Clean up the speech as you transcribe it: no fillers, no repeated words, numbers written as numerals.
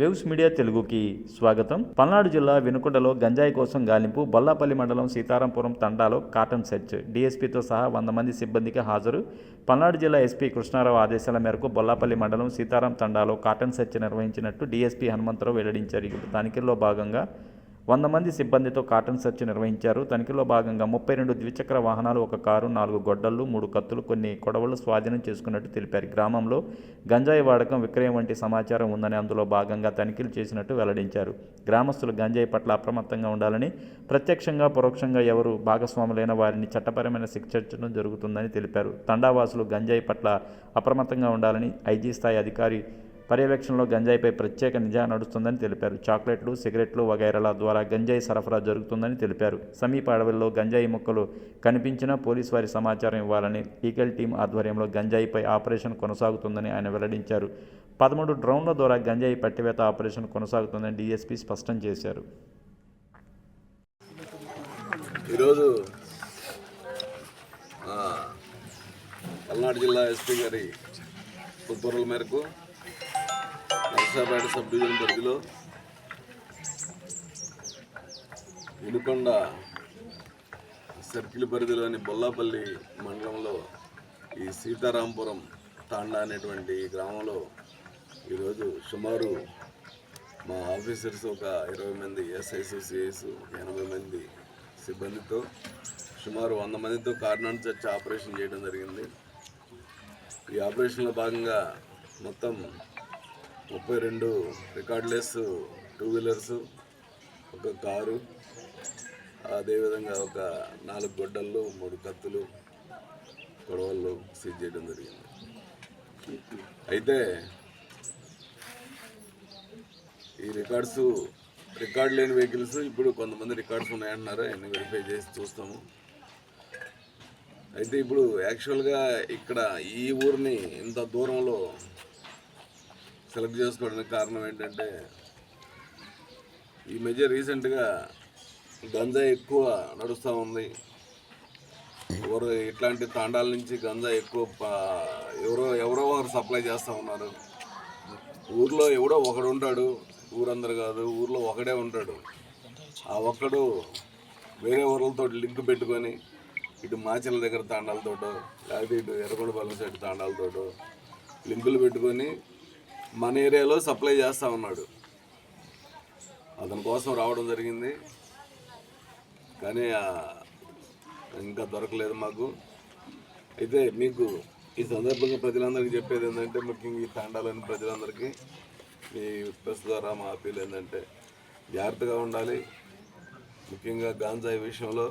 Waves media తెలుగుకి స్వాగతం. పల్నాడు జిల్లా వినుకొండలో గంజాయి కోసం గాలింపు. బొల్లాపల్లి మండలం సీతారాంపురం తండాలో కాటన్ సెర్చ్. డీఎస్పీతో సహా 100 మంది సిబ్బందికి హాజరు. పల్నాడు జిల్లా ఎస్పీ కృష్ణారావు ఆదేశాల మేరకు బొల్లాపల్లి మండలం సీతారాం తండాలో కాటన్ సెర్చ్ నిర్వహించినట్టు డీఎస్పీ హనుమంతరావు వెల్లడించారు. తనిఖీల్లో భాగంగా 100 మంది సిబ్బందితో కాటన్ సెర్చ్ నిర్వహించారు. తనిఖీలో భాగంగా 32 ద్విచక్ర వాహనాలు, 1 కారు, 4 గొడ్డళ్లు, 3 కత్తులు, కొన్ని కొడవళ్లు స్వాధీనం చేసుకున్నట్టు తెలిపారు. గ్రామంలో గంజాయి వాడకం, విక్రయం వంటి సమాచారం ఉందని అందులో భాగంగా తనిఖీలు చేసినట్టు వెల్లడించారు. గ్రామస్తులు గంజాయి పట్ల అప్రమత్తంగా ఉండాలని, ప్రత్యక్షంగా పరోక్షంగా ఎవరు భాగస్వాములైన వారిని చట్టపరమైన శిక్షించడం జరుగుతుందని తెలిపారు. తండావాసులు గంజాయి పట్ల అప్రమత్తంగా ఉండాలని ఐజీ స్థాయి అధికారి పర్యవేక్షణలో గంజాయిపై ప్రత్యేక నిఘా నడుస్తుందని తెలిపారు. చాక్లెట్లు, సిగరెట్లు వగైరాల ద్వారా గంజాయి సరఫరా జరుగుతుందని తెలిపారు. సమీప అడవుల్లో గంజాయి మొక్కలు కనిపించినా పోలీసు వారి సమాచారం ఇవ్వాలని ఈగల్ టీం ఆధ్వర్యంలో గంజాయిపై ఆపరేషన్ కొనసాగుతుందని ఆయన వెల్లడించారు. 13 డ్రోన్ల ద్వారా గంజాయి పట్టివేత ఆపరేషన్ కొనసాగుతుందని డీఎస్పీ స్పష్టం చేశారు. ఈరోజు పల్నాడు జిల్లా ఎస్పీ గారి ఉత్తర్వుల మేరకు నర్సాపేట సబ్ డివిజన్ పరిధిలో వినుకొండ సర్కిల్ పరిధిలోని బొల్లాపల్లి మండలంలో ఈ సీతారాంపురం తాండా అనేటువంటి గ్రామంలో ఈరోజు సుమారు మా ఆఫీసర్స్ ఒక 20 మంది ఎస్ఐస్, సిఐస్, 80 మంది సిబ్బందితో సుమారు 100 మందితో కాటన్ సెర్చ్ ఆపరేషన్ చేయడం జరిగింది. ఈ ఆపరేషన్లో భాగంగా మొత్తం 32 రికార్డ్లెస్ 2 వీలర్స్, 1 కారు, అదేవిధంగా ఒక 4 గొడ్డళ్ళు, 3 కత్తులు, కొడవళ్ళు సీజ్ చేయడం జరిగింది. అయితే ఈ రికార్డ్ లేని వెహికల్స్ ఇప్పుడు కొంతమంది రికార్డ్స్ ఉన్నాయంటున్నారు. అన్ని వెరిఫై చేసి చూస్తాము. అయితే ఇప్పుడు యాక్చువల్గా ఇక్కడ ఈ ఊరిని ఇంత దూరంలో సెలెక్ట్ చేసుకోవడానికి కారణం ఏంటంటే ఈ మధ్య రీసెంట్గా గంజాయి ఎక్కువ నడుస్తూ ఉంది. ఇట్లాంటి తాండాల నుంచి గంజాయి ఎక్కువ ఎవరో ఒకరు సప్లై చేస్తూ ఉన్నారు. ఊర్లో ఎవడో ఒకడు ఉంటాడు, ఊరందరు కాదు, ఊర్లో ఒకడే ఉంటాడు. ఆ ఒక్కడు వేరే ఊర్లతో లింక్ పెట్టుకొని ఇటు మాచల దగ్గర తాండాలతోటో లేకపోతే ఇటు ఎర్రగొండపల్లి సైడ్ తాండాలతోటో లింకులు పెట్టుకొని మన ఏరియాలో సప్లై చేస్తూ ఉన్నాడు. అతని కోసం రావడం జరిగింది, కానీ ఇంకా దొరకలేదు మాకు. అయితే మీకు ఈ సందర్భంగా ప్రజలందరికీ చెప్పేది ఏంటంటే, ముఖ్యంగా ఈ తాండాలోని ప్రజలందరికీ మీ ప్రెస్ ద్వారా మా అప్పీల్ ఏంటంటే జాగ్రత్తగా ఉండాలి. ముఖ్యంగా గాంజాయి విషయంలో